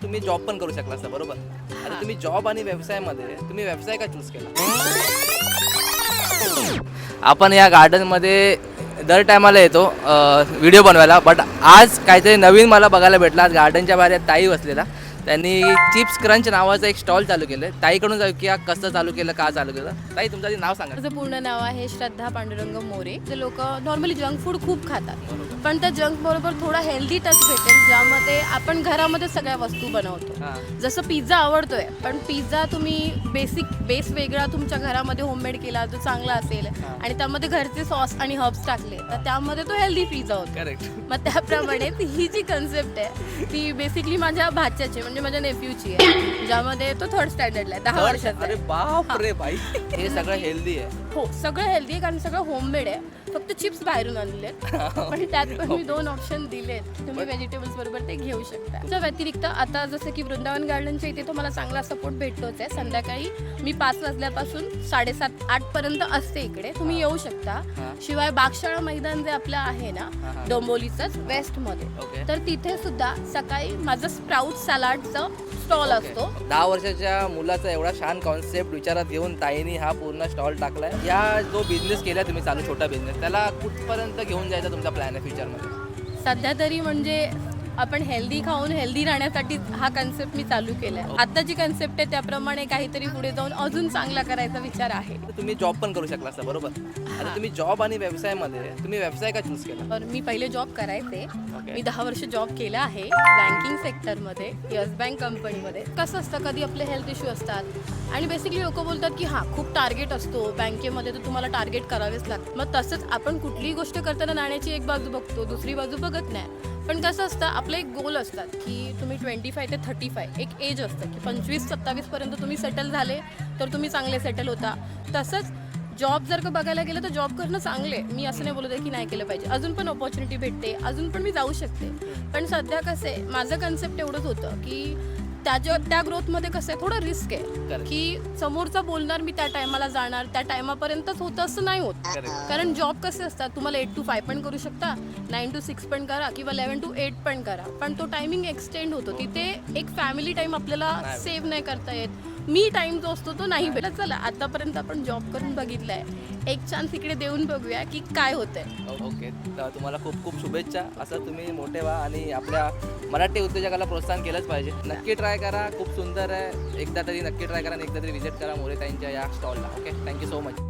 तुम्ही जॉब पण करू शकला असता बरोबर. आता तुम्ही जॉब आणि व्यवसायामध्ये तुम्ही व्यवसाय का चूज केला? आपण या गार्डनमध्ये दर टायमाला येतो व्हिडिओ बनवायला, बट आज काहीतरी नवीन मला बघायला भेटलं. आज गार्डनच्या बाहेर एक ताई बसलेला, त्यांनी चिप्स क्रंच नावाचं एक स्टॉल चालू केलं. ताईकडून जाऊ की कसं चालू केलं, का चालू केलं? ताई तुमचं आधी नाव सांगा. माझं पूर्ण नाव आहे श्रद्धा पांडुरंग मोरे. जे लोक नॉर्मली जंक फूड खूप खातात, पण त्या जंक बरोबर थोडा हेल्दी टच भेटेल, ज्यामध्ये आपण घरामध्ये सगळ्या वस्तू बनवतो. जसं पिझ्झा आवडतोय, पण पिझ्झा तुम्ही बेस वेगळा तुमच्या घरामध्ये होममेड केला जो चांगला असेल आणि त्यामध्ये घरचे सॉस आणि हर्ब्स टाकले तर त्यामध्ये तो हेल्दी पिझ्झा होतो. करेक्ट. मग त्याप्रमाणे ही जी कन्सेप्ट आहे ती बेसिकली माझ्या भाच्याची म्हणजे माझ्या नेफ्यूची आहे, ज्यामध्ये तो 3rd स्टँडर्डला आहे, 10 वर्षाचा अरे आहे. बाप रे बाई, हे सगळं हेल्दी आहे. हो, सगळं हेल्दी आहे कारण सगळं होममेड आहे. फक्त चिप्स बाहेरून आणले पण त्यात पण मी 2 ऑप्शन दिलेत. तुम्ही व्हेजिटेबल्स बरोबर ते घेऊ शकता. त्याच्या व्यतिरिक्त आता जसं की वृंदावन गार्डनच्या इथे तो मला चांगला सपोर्ट भेटतोच आहे. संध्याकाळी मी 5 वाजल्यापासून 7:30-8 पर्यंत असते इकडे, तुम्ही येऊ शकता. शिवाय बागशाळा मैदान जे आपलं आहे ना डोंबिवलीचंच वेस्टमध्ये, तर तिथे सुद्धा सकाळी माझं स्प्राउट सॅलाडचं स्टॉल असतो. 10 वर्षाच्या मुलाचा एवढा छान कॉन्सेप्ट विचारात घेऊन ताईनी हा पूर्ण स्टॉल टाकलाय. या जो बिझनेस केला तुम्ही चालू, छोटा बिझनेस, त्याला कुठपर्यंत घेऊन जायचा तुमचा प्लॅन आहे फ्युचरमध्ये? सध्या तरी म्हणजे आपण हेल्दी खाऊन हेल्दी राहण्यासाठी हा कन्सेप्ट मी चालू केला आहे. आता जी कन्सेप्ट आहे त्याप्रमाणे काहीतरी पुढे जाऊन अजून चांगला करायचा विचार आहे. तुम्ही जॉब पण करू शकला असता बरोबर. आता तुम्ही जॉब आणि व्यवसायामध्ये तुम्ही व्यवसाय का चूज केला? तर मी पहिले जॉब करायचे. Okay. मी 10 वर्ष जॉब केला आहे बँकिंग सेक्टरमध्ये, येस बँक कंपनीमध्ये. कसं असतं, कधी आपले हेल्थ इश्यू असतात आणि बेसिकली लोक बोलतात की हां खूप टार्गेट असतो बँकेमध्ये, तर तुम्हाला टार्गेट करावेच लागतं. मग तसंच आपण कुठलीही गोष्ट करताना नाण्याची एक बाजू बघतो, दुसरी बाजू बघत नाही. पण कसं असतं, आपलं एक गोल असतात की तुम्ही 25 ते 35 एक एज असतं की 25-27 पर्यंत तुम्ही सेटल झाले तर तुम्ही चांगले सेटल होता. तसंच जॉब जर का बघायला गेलं तर जॉब करणं चांगले, मी असं नाही बोलत आहे की नाही केलं पाहिजे. अजून पण ऑपॉर्च्युनिटी भेटते, अजून पण मी जाऊ शकते. पण सध्या कसं आहे, माझं कन्सेप्ट एवढंच होतं की त्या ग्रोथमध्ये कसं आहे, थोडं रिस्क आहे की समोरचा बोलणार मी त्या टायमाला जाणार, त्या टायमापर्यंतच होतं असं नाही होत. कारण जॉब कसे असतात, तुम्हाला 8 to 5 पण करू शकता, 9 to 6 पण करा किंवा 11 to 8 पण करा, पण तो टायमिंग एक्सटेंड होतो. तिथे एक फॅमिली टाईम आपल्याला सेव्ह नाही करता येत. मी टाइम जो असतो तो नाही भेटत. चला आतापर्यंत आपण जॉब करून बघितलाय, एक चान्स इकडे देऊन बघूया की काय होतंय. ओके, तुम्हाला खूप खूप शुभेच्छा. असं तुम्ही मोठे व्हा आणि आपल्या मराठी उद्योजकाला प्रोत्साहन केलंच पाहिजे. नक्की ट्राय करा, खूप सुंदर आहे. एकदा तरी नक्की ट्राय करा आणि एकदा तरी व्हिजिट करा मोरे ताईंच्या या स्टॉलला. Okay, thank you so much.